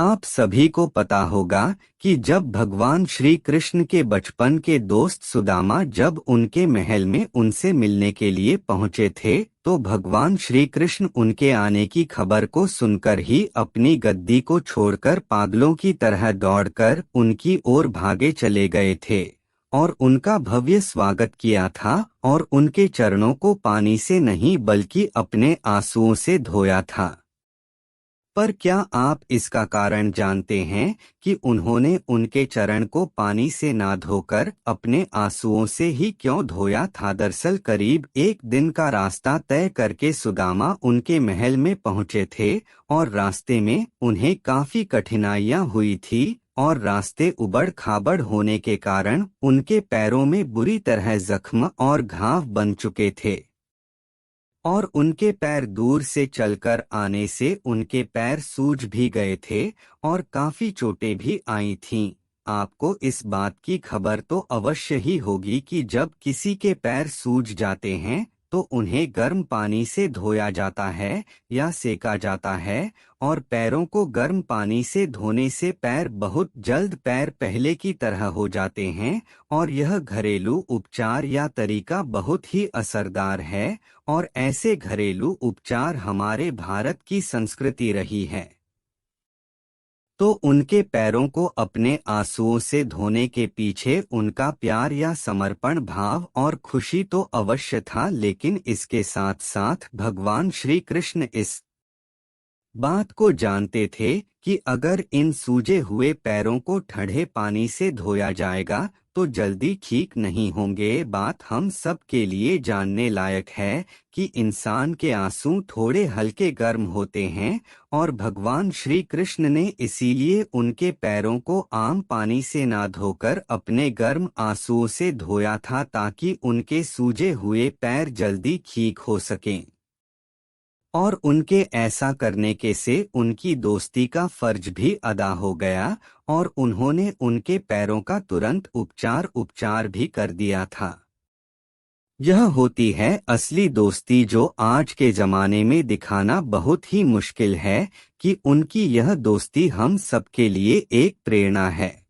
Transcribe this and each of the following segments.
आप सभी को पता होगा कि जब भगवान श्री कृष्ण के बचपन के दोस्त सुदामा जब उनके महल में उनसे मिलने के लिए पहुंचे थे, तो भगवान श्री कृष्ण उनके आने की खबर को सुनकर ही अपनी गद्दी को छोड़कर पागलों की तरह दौड़कर उनकी ओर भागे चले गए थे और उनका भव्य स्वागत किया था और उनके चरणों को पानी से नहीं बल्कि अपने आंसुओं से धोया था। पर क्या आप इसका कारण जानते हैं कि उन्होंने उनके चरण को पानी से ना धोकर अपने आंसुओं से ही क्यों धोया था? दरअसल करीब एक दिन का रास्ता तय करके सुदामा उनके महल में पहुंचे थे और रास्ते में उन्हें काफी कठिनाइयां हुई थी और रास्ते उबड़ खाबड़ होने के कारण उनके पैरों में बुरी तरह जख्म और घाव बन चुके थे और उनके पैर दूर से चलकर आने से उनके पैर सूज भी गए थे और काफी चोटें भी आई थीं। आपको इस बात की खबर तो अवश्य ही होगी कि जब किसी के पैर सूज जाते हैं तो उन्हें गर्म पानी से धोया जाता है या सेका जाता है और पैरों को गर्म पानी से धोने से पैर बहुत जल्द पैर पहले की तरह हो जाते हैं और यह घरेलू उपचार या तरीका बहुत ही असरदार है और ऐसे घरेलू उपचार हमारे भारत की संस्कृति रही है। तो उनके पैरों को अपने आंसुओं से धोने के पीछे उनका प्यार या समर्पण भाव और खुशी तो अवश्य था, लेकिन इसके साथ साथ भगवान श्री कृष्ण इस बात को जानते थे कि अगर इन सूजे हुए पैरों को ठंडे पानी से धोया जाएगा तो जल्दी ठीक नहीं होंगे। ये बात हम सब के लिए जानने लायक है कि इंसान के आंसू थोड़े हल्के गर्म होते हैं और भगवान श्री कृष्ण ने इसीलिए उनके पैरों को आम पानी से ना धोकर अपने गर्म आंसुओं से धोया था ताकि उनके सूजे हुए पैर जल्दी ठीक हो सकें और उनके ऐसा करने के से उनकी दोस्ती का फर्ज भी अदा हो गया और उन्होंने उनके पैरों का तुरंत उपचार भी कर दिया था। यह होती है असली दोस्ती जो आज के जमाने में दिखाना बहुत ही मुश्किल है कि उनकी यह दोस्ती हम सबके लिए एक प्रेरणा है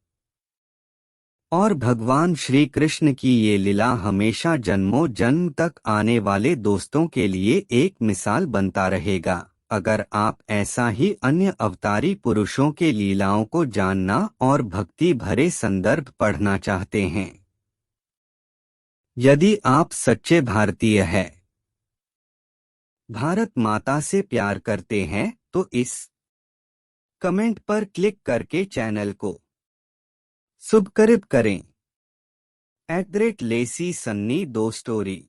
और भगवान श्री कृष्ण की ये लीला हमेशा जन्मों जन्म तक आने वाले दोस्तों के लिए एक मिसाल बनता रहेगा। अगर आप ऐसा ही अन्य अवतारी पुरुषों के लीलाओं को जानना और भक्ति भरे संदर्भ पढ़ना चाहते हैं, यदि आप सच्चे भारतीय हैं, भारत माता से प्यार करते हैं, तो इस कमेंट पर क्लिक करके चैनल को सब्सक्राइब करें। @लेसी सन्नी 2 स्टोरी।